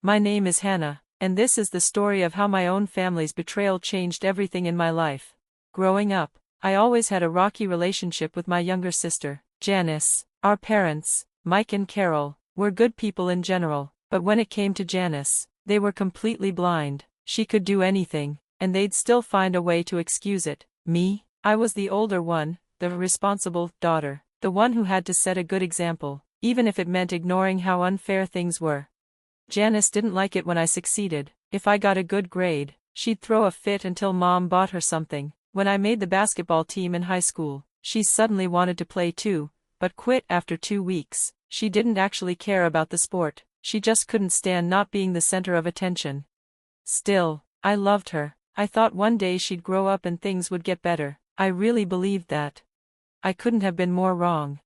My name is Hannah, and this is the story of how my own family's betrayal changed everything in my life. Growing up, I always had a rocky relationship with my younger sister, Janice. Our parents, Mike and Carol, were good people in general, but when it came to Janice, they were completely blind. She could do anything, and they'd still find a way to excuse it. Me? I was the older one, the responsible daughter, the one who had to set a good example, even if it meant ignoring how unfair things were. Janice didn't like it when I succeeded. If I got a good grade, she'd throw a fit until Mom bought her something. When I made the basketball team in high school, she suddenly wanted to play too, but quit after 2 weeks. She didn't actually care about the sport, she just couldn't stand not being the center of attention. Still, I loved her. I thought one day she'd grow up and things would get better. I really believed that. I couldn't have been more wrong.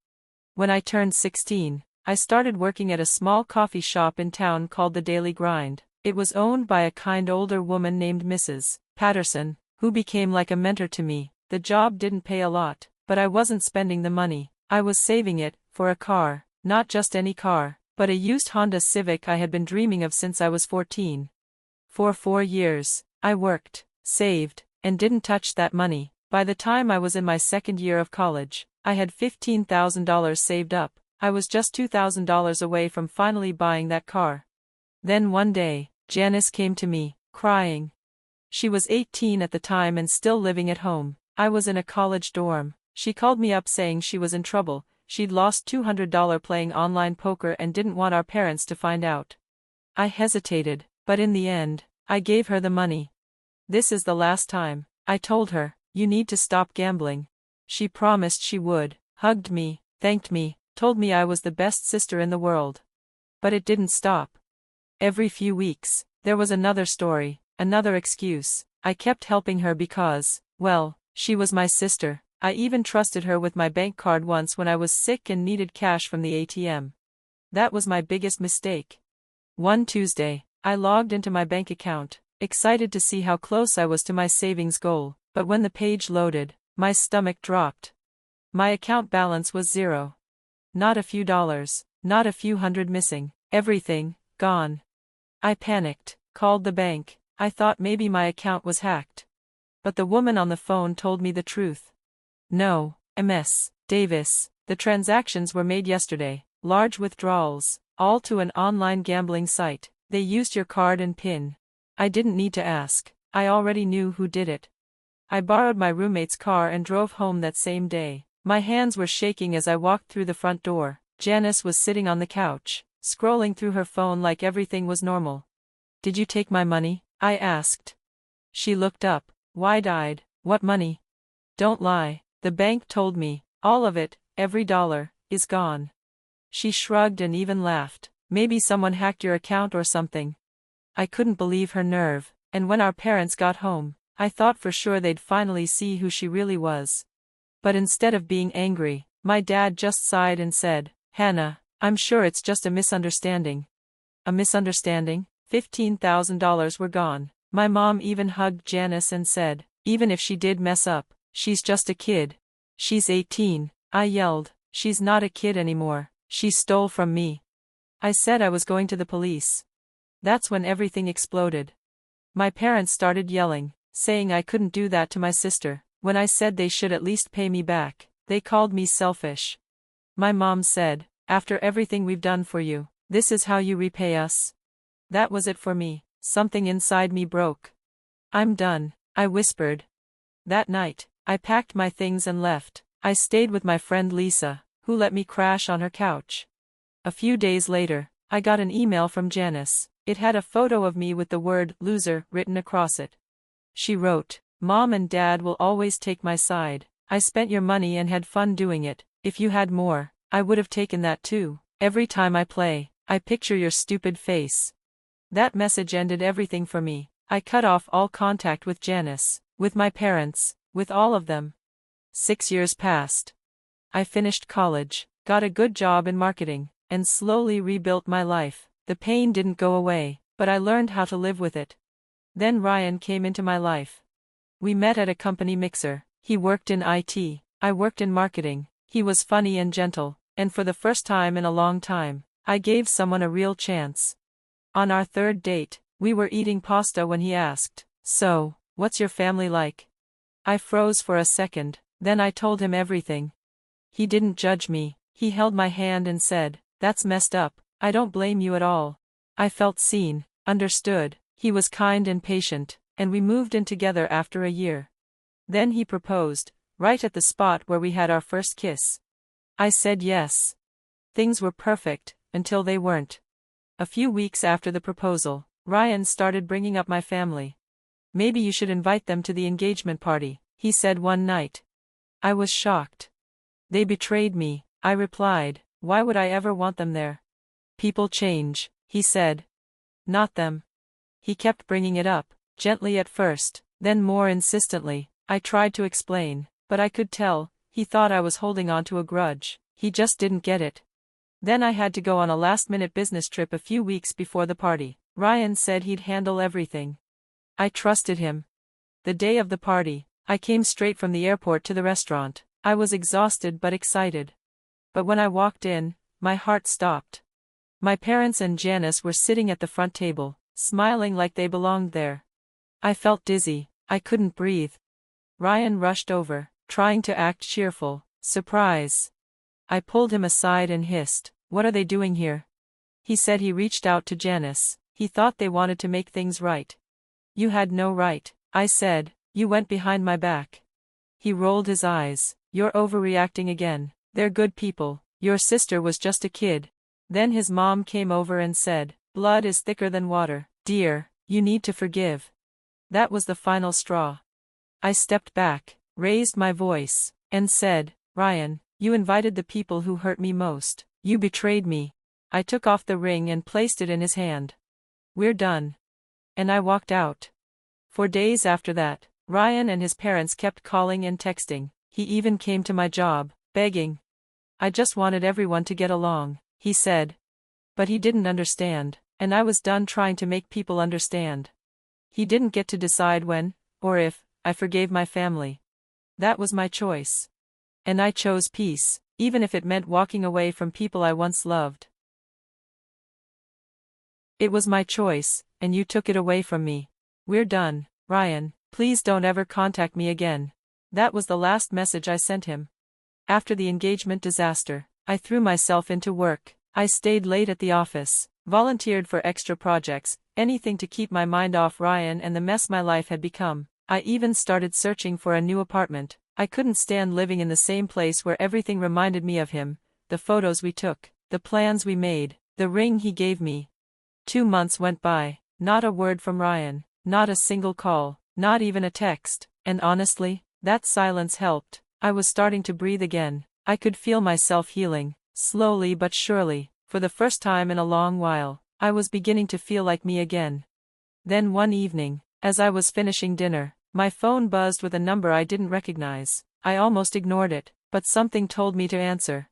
When I turned 16, I started working at a small coffee shop in town called The Daily Grind. It was owned by a kind older woman named Mrs. Patterson, who became like a mentor to me. The job didn't pay a lot, but I wasn't spending the money. I was saving it, for a car, not just any car, but a used Honda Civic I had been dreaming of since I was 14. For 4 years, I worked, saved, and didn't touch that money. By the time I was in my second year of college, I had $15,000 saved up. I was just $2,000 away from finally buying that car. Then one day, Janice came to me, crying. She was 18 at the time and still living at home. I was in a college dorm. She called me up saying she was in trouble. She'd lost $200 playing online poker and didn't want our parents to find out. I hesitated, but in the end, I gave her the money. This is the last time, I told her, you need to stop gambling. She promised she would, hugged me, thanked me, told me I was the best sister in the world. But it didn't stop. Every few weeks, there was another story, another excuse. I kept helping her because, well, she was my sister. I even trusted her with my bank card once when I was sick and needed cash from the ATM. That was my biggest mistake. One Tuesday, I logged into my bank account, excited to see how close I was to my savings goal, but when the page loaded, my stomach dropped. My account balance was zero. Not a few dollars, not a few hundred missing, everything, gone. I panicked, called the bank. I thought maybe my account was hacked. But the woman on the phone told me the truth. No, Ms. Davis, the transactions were made yesterday, large withdrawals, all to an online gambling site. They used your card and PIN. I didn't need to ask, I already knew who did it. I borrowed my roommate's car and drove home that same day. My hands were shaking as I walked through the front door. Janice was sitting on the couch, scrolling through her phone like everything was normal. Did you take my money? I asked. She looked up, wide-eyed. What money? Don't lie. The bank told me, all of it, every dollar, is gone. She shrugged and even laughed. Maybe someone hacked your account or something. I couldn't believe her nerve, and when our parents got home, I thought for sure they'd finally see who she really was. But instead of being angry, my dad just sighed and said, Hannah, I'm sure it's just a misunderstanding. A misunderstanding? $15,000 were gone. My mom even hugged Janice and said, even if she did mess up, she's just a kid. She's 18, I yelled. She's not a kid anymore. She stole from me. I said I was going to the police. That's when everything exploded. My parents started yelling, saying I couldn't do that to my sister. When I said they should at least pay me back, they called me selfish. My mom said, after everything we've done for you, this is how you repay us? That was it for me. Something inside me broke. I'm done, I whispered. That night, I packed my things and left. I stayed with my friend Lisa, who let me crash on her couch. A few days later, I got an email from Janice. It had a photo of me with the word loser written across it. She wrote, Mom and Dad will always take my side. I spent your money and had fun doing it. If you had more, I would have taken that too. Every time I play, I picture your stupid face. That message ended everything for me. I cut off all contact with Janice, with my parents, with all of them. 6 years passed. I finished college, got a good job in marketing, and slowly rebuilt my life. The pain didn't go away, but I learned how to live with it. Then Ryan came into my life. We met at a company mixer. He worked in IT, I worked in marketing. He was funny and gentle, and for the first time in a long time, I gave someone a real chance. On our third date, we were eating pasta when he asked, "So, what's your family like?" I froze for a second, then I told him everything. He didn't judge me, he held my hand and said, "That's messed up, I don't blame you at all." I felt seen, understood, he was kind and patient, and we moved in together after a year. Then he proposed, right at the spot where we had our first kiss. I said yes. Things were perfect, until they weren't. A few weeks after the proposal, Ryan started bringing up my family. "Maybe you should invite them to the engagement party," he said one night. I was shocked. "They betrayed me," I replied. "Why would I ever want them there?" "People change," he said. "Not them." He kept bringing it up, gently at first, then more insistently. I tried to explain, but I could tell, he thought I was holding on to a grudge. He just didn't get it. Then I had to go on a last-minute business trip a few weeks before the party. Ryan said he'd handle everything. I trusted him. The day of the party, I came straight from the airport to the restaurant. I was exhausted but excited. But when I walked in, my heart stopped. My parents and Janice were sitting at the front table, smiling like they belonged there. I felt dizzy, I couldn't breathe. Ryan rushed over, trying to act cheerful. "Surprise." I pulled him aside and hissed, "What are they doing here?" He said he reached out to Janice. He thought they wanted to make things right. "You had no right," I said. "You went behind my back." He rolled his eyes. "You're overreacting again. They're good people. Your sister was just a kid." Then his mom came over and said, "Blood is thicker than water, dear, you need to forgive." That was the final straw. I stepped back, raised my voice, and said, "Ryan, you invited the people who hurt me most. You betrayed me." I took off the ring and placed it in his hand. "We're done." And I walked out. For days after that, Ryan and his parents kept calling and texting. He even came to my job, begging. "I just wanted everyone to get along," he said. But he didn't understand, and I was done trying to make people understand. He didn't get to decide when, or if, I forgave my family. That was my choice. And I chose peace, even if it meant walking away from people I once loved. It was my choice, and you took it away from me. We're done, Ryan, please don't ever contact me again. That was the last message I sent him. After the engagement disaster, I threw myself into work. I stayed late at the office, volunteered for extra projects, anything to keep my mind off Ryan and the mess my life had become. I even started searching for a new apartment. I couldn't stand living in the same place where everything reminded me of him, the photos we took, the plans we made, the ring he gave me. 2 months went by, not a word from Ryan, not a single call, not even a text, and honestly, that silence helped. I was starting to breathe again. I could feel myself healing, slowly but surely. For the first time in a long while, I was beginning to feel like me again. Then one evening, as I was finishing dinner, my phone buzzed with a number I didn't recognize. I almost ignored it, but something told me to answer.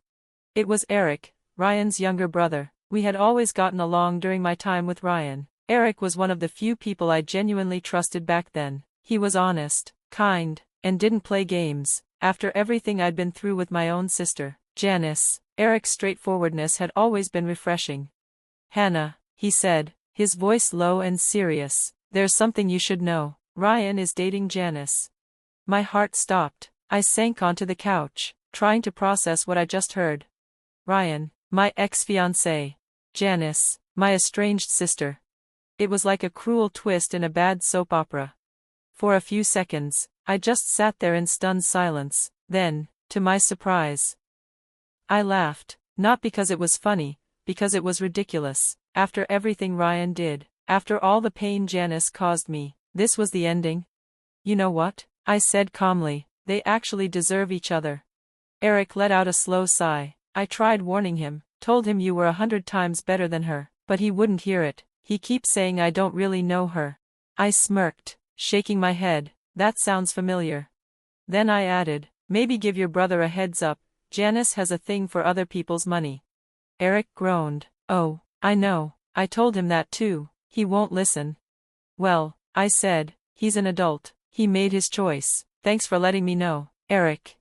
It was Eric, Ryan's younger brother. We had always gotten along during my time with Ryan. Eric was one of the few people I genuinely trusted back then. He was honest, kind, and didn't play games. After everything I'd been through with my own sister, Janice, Eric's straightforwardness had always been refreshing. "Hannah," he said, his voice low and serious, "there's something you should know. Ryan is dating Janice." My heart stopped. I sank onto the couch, trying to process what I just heard. Ryan, my ex-fiancé. Janice, my estranged sister. It was like a cruel twist in a bad soap opera. For a few seconds, I just sat there in stunned silence. Then, to my surprise, I laughed, not because it was funny, because it was ridiculous. After everything Ryan did, after all the pain Janice caused me, this was the ending? "You know what?" I said calmly, "they actually deserve each other." Eric let out a slow sigh. I tried warning him, told him you were 100 times better than her, but he wouldn't hear it. He keeps saying I don't really know her. I smirked, shaking my head. "That sounds familiar." Then I added, "Maybe give your brother a heads up, Janice has a thing for other people's money." Eric groaned. "Oh, I know, I told him that too, he won't listen." "Well," I said, "he's an adult, he made his choice, thanks for letting me know, Eric."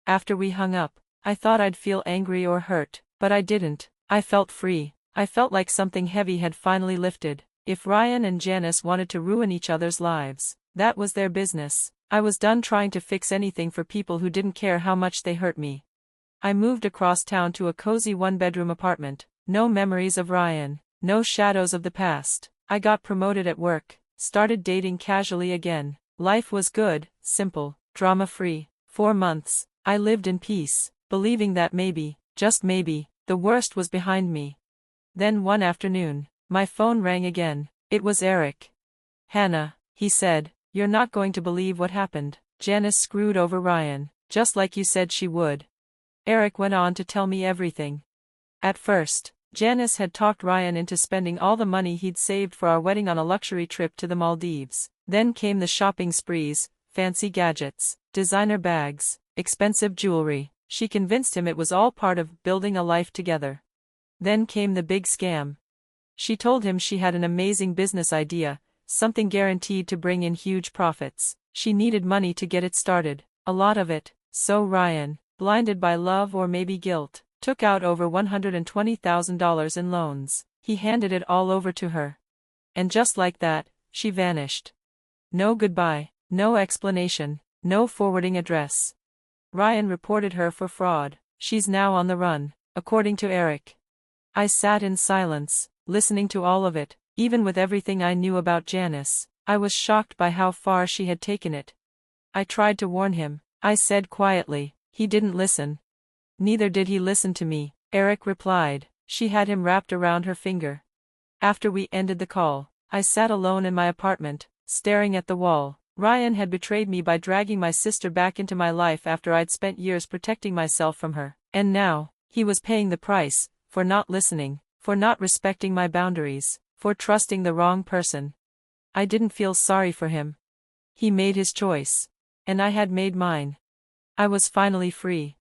After we hung up, I thought I'd feel angry or hurt, but I didn't. I felt free. I felt like something heavy had finally lifted. If Ryan and Janice wanted to ruin each other's lives, that was their business. I was done trying to fix anything for people who didn't care how much they hurt me. I moved across town to a cozy one-bedroom apartment. No memories of Ryan, no shadows of the past. I got promoted at work, started dating casually again. Life was good, simple, drama-free. 4 months, I lived in peace, believing that maybe, just maybe, the worst was behind me. Then one afternoon, my phone rang again. It was Eric. "Hannah," he said, "you're not going to believe what happened. Janice screwed over Ryan, just like you said she would." Eric went on to tell me everything. At first, Janice had talked Ryan into spending all the money he'd saved for our wedding on a luxury trip to the Maldives. Then came the shopping sprees, fancy gadgets, designer bags, expensive jewelry. She convinced him it was all part of building a life together. Then came the big scam. She told him she had an amazing business idea, something guaranteed to bring in huge profits. She needed money to get it started, a lot of it, so Ryan, blinded by love or maybe guilt, took out over $120,000 in loans. He handed it all over to her. And just like that, she vanished. No goodbye, no explanation, no forwarding address. Ryan reported her for fraud. She's now on the run, according to Eric. I sat in silence, listening to all of it. Even with everything I knew about Janice, I was shocked by how far she had taken it. I tried to warn him. I said quietly. He didn't listen. Neither did he listen to me, Eric replied. She had him wrapped around her finger. After we ended the call, I sat alone in my apartment, staring at the wall. Ryan had betrayed me by dragging my sister back into my life after I'd spent years protecting myself from her. And now, he was paying the price, for not listening, for not respecting my boundaries, for trusting the wrong person. I didn't feel sorry for him. He made his choice. And I had made mine. I was finally free.